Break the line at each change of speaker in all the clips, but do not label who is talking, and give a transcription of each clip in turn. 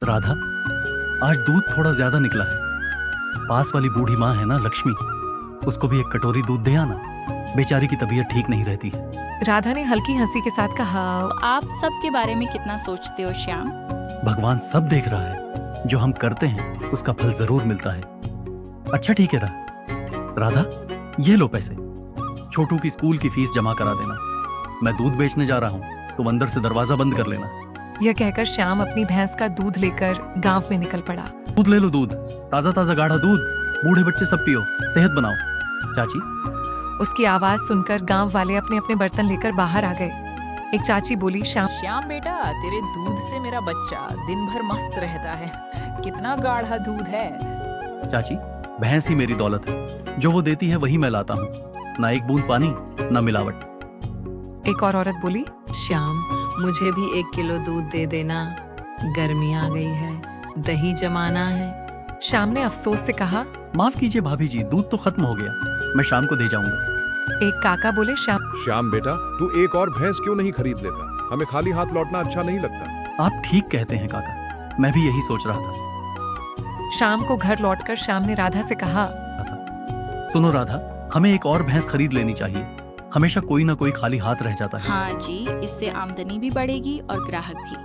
राधा, आज दूध थोड़ा ज्यादा निकला है। पास वाली बूढ़ी माँ है ना लक्ष्मी, उसको भी एक कटोरी दूध दे आना। बेचारी की तबीयत ठीक नहीं रहती है।
राधा ने हल्की हंसी के साथ कहा,
आप सबके बारे में कितना सोचते हो श्याम?
भगवान सब देख रहा है, जो हम करते हैं उसका फल जरूर मिलता है। अच्छा ठीक है राधा, ये लो पैसे, छोटू की स्कूल की फीस जमा करा देना। मैं दूध बेचने जा रहा हूँ, तुम अंदर से दरवाजा बंद कर लेना।
यह कहकर श्याम अपनी भैंस का दूध लेकर गांव में निकल पड़ा।
दूध ले लो, दूध ताजा ताजा गाढ़ा दूध, बूढ़े बच्चे सब पियो, सेहत बनाओ। चाची,
उसकी आवाज सुनकर गांव वाले अपने अपने बर्तन लेकर बाहर आ गए। एक चाची बोली,
श्याम बेटा, तेरे दूध से मेरा बच्चा दिन भर मस्त रहता है। कितना गाढ़ा दूध है।
चाची, भैंस ही मेरी दौलत है, जो वो देती है वही मैं लाता हूँ, ना एक बूंद पानी ना मिलावट।
एक और औरत बोली,
श्याम, मुझे भी 1 किलो दूध दे देना। गर्मी आ गई है, दही जमाना है।
श्याम ने अफसोस से कहा,
माफ कीजिए भाभी जी, दूध तो खत्म हो गया, मैं शाम को दे जाऊंगा।
एक काका बोले,
श्याम बेटा, तू एक और भैंस क्यों नहीं खरीद लेता? हमें खाली हाथ लौटना अच्छा नहीं लगता।
आप ठीक कहते हैं काका, मैं भी यही सोच रहा था।
शाम को घर लौटकर श्याम ने राधा से कहा,
सुनो राधा, हमें एक और भैंस खरीद लेनी चाहिए, हमेशा कोई ना कोई खाली हाथ रह जाता है।
हाँ जी, इससे आमदनी भी बढ़ेगी और ग्राहक भी।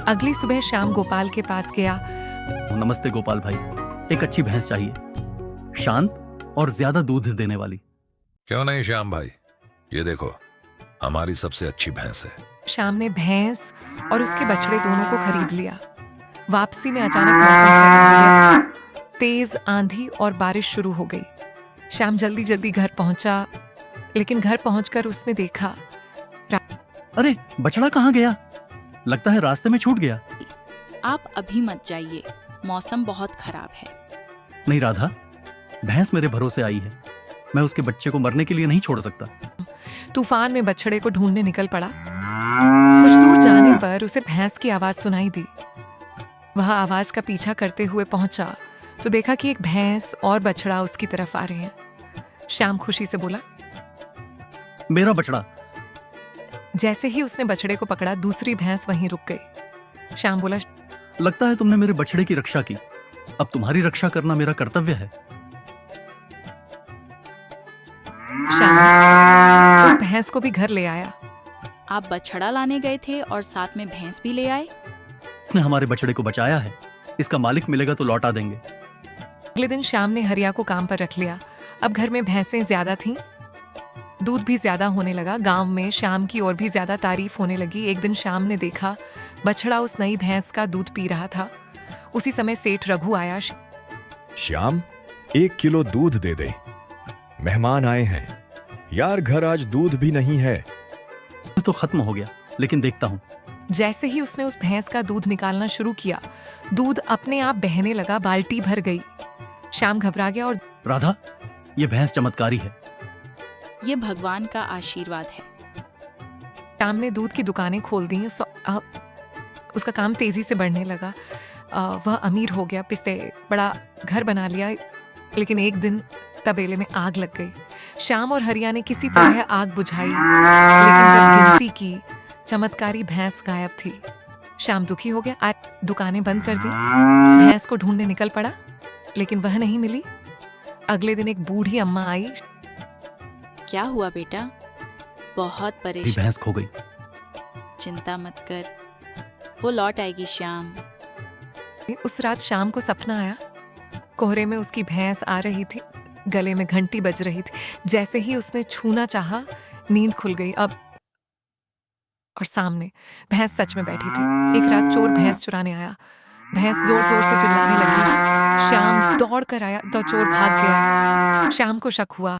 अगली सुबह श्याम गोपाल के पास गया।
नमस्ते गोपाल भाई, एक अच्छी भैंस चाहिए, शांत और ज्यादा दूध देने वाली।
क्यों नहीं श्याम भाई, ये देखो हमारी सबसे अच्छी भैंस है।
श्याम ने भैंस और उसके बछड़े दोनों को खरीद लिया। वापसी में अचानक मौसम खराब हो गया, तेज आंधी और बारिश शुरू हो गई। श्याम जल्दी जल्दी घर पहुंचा, लेकिन घर पहुंचकर उसने देखा,
अरे बछड़ा कहाँ गया? लगता है रास्ते में छूट गया।
आप अभी मत जाइए, मौसम बहुत खराब है।
नहीं राधा, भैंस मेरे भरोसे आई है, मैं उसके बच्चे को मरने के लिए नहीं छोड़ सकता।
तूफान में बछड़े को ढूंढने निकल पड़ा। कुछ दूर जाने पर उसे भैंस की आवाज सुनाई दी। वह आवाज का पीछा करते हुए पहुंचा तो देखा कि एक भैंस और बछड़ा उसकी तरफ आ रहे हैं। श्याम खुशी से बोला,
मेरा बछड़ा।
जैसे ही उसने बछड़े को पकड़ा, दूसरी भैंस वहीं रुक गई। श्याम बोला,
लगता है तुमने मेरे बछड़े की रक्षा की, अब तुम्हारी रक्षा करना मेरा कर्तव्य है।
श्याम उस भैंस को भी घर ले आया।
आप बछड़ा लाने गए थे और साथ में भैंस भी ले आए?
उसने हमारे बछड़े को बचाया है, इसका मालिक मिलेगा तो लौटा देंगे।
अगले दिन श्याम ने हरिया को काम पर रख लिया। अब घर में भैंसें ज्यादा थीं, दूध भी ज्यादा होने लगा। गांव में श्याम की और भी ज्यादा तारीफ होने लगी। एक दिन श्याम ने देखा बछड़ा उस नई भैंस का दूध पी रहा था। उसी समय सेठ रघु आया।
श्याम, 1 किलो दूध दे दे, मेहमान आए हैं। यार, घर आज दूध भी नहीं है।
तो खत्म हो गया, लेकिन देखता हूँ।
जैसे ही उसने उस भैंस का दूध निकालना शुरू किया, दूध अपने आप बहने लगा, बाल्टी भर गई। श्याम घबरा गया और,
राधा, ये भैंस चमत्कारी है।
ये भगवान का आशीर्वाद है।
श्याम ने दूध की दुकानें खोल दी। उसका काम तेजी से बढ़ने लगा। वह अमीर हो गया, पिछले बड़ा घर बना लिया। लेकिन एक दिन तबेले में आग लग गई। श्याम और हरिया ने किसी तरह आग बुझाई, लेकिन जब गिनती की, चमत्कारी भैंस गायब थी। श्याम दुखी हो गया, आज दुकानें बंद कर दी। भैंस को ढूंढने निकल पड़ा, लेकिन वह नहीं मिली। अगले दिन एक बूढ़ी अम्मा आई।
क्या हुआ बेटा? बहुत
भी
परेशान।
भैंस खो गई।
चिंता मत कर, वो लौट आएगी श्याम।
उस रात शाम को सपना आया। कोहरे में उसकी भैंस आ रही थी, गले में घंटी बज रही थी। जैसे ही उसने छूना चाहा, नींद खुल गई। अब और सामने भैंस सच में बैठी थी। एक रात चोर भैंस चुराने आया। भैंस जोर जोर से चिल्लाने लगी। श्याम दौड़ कर आया तो चोर भाग गया। श्याम को शक हुआ।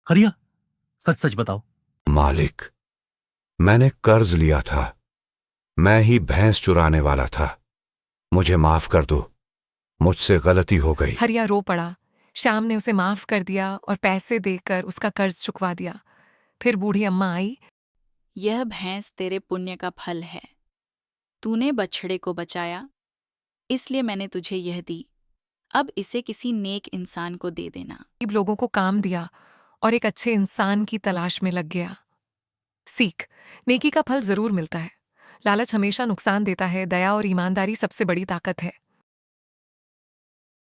हरिया, सच सच बताओ।
मालिक, मैंने कर्ज लिया था, मैं ही भैंस चुराने वाला था, मुझे माफ कर दो, मुझसे गलती हो गई।
हरिया रो पड़ा। श्याम ने उसे माफ कर दिया और पैसे देकर उसका कर्ज चुकवा दिया। फिर बूढ़ी अम्मा आई।
यह भैंस तेरे पुण्य का फल है। तूने बछड़े को बचाया, इसलिए मैंने तुझे यह दी। अब इसे किसी नेक इंसान को दे देना।
गरीब लोगों को काम दिया और एक अच्छे इंसान की तलाश में लग गया। सीख, नेकी का फल जरूर मिलता है, लालच हमेशा नुकसान देता है, दया और ईमानदारी सबसे बड़ी ताकत है।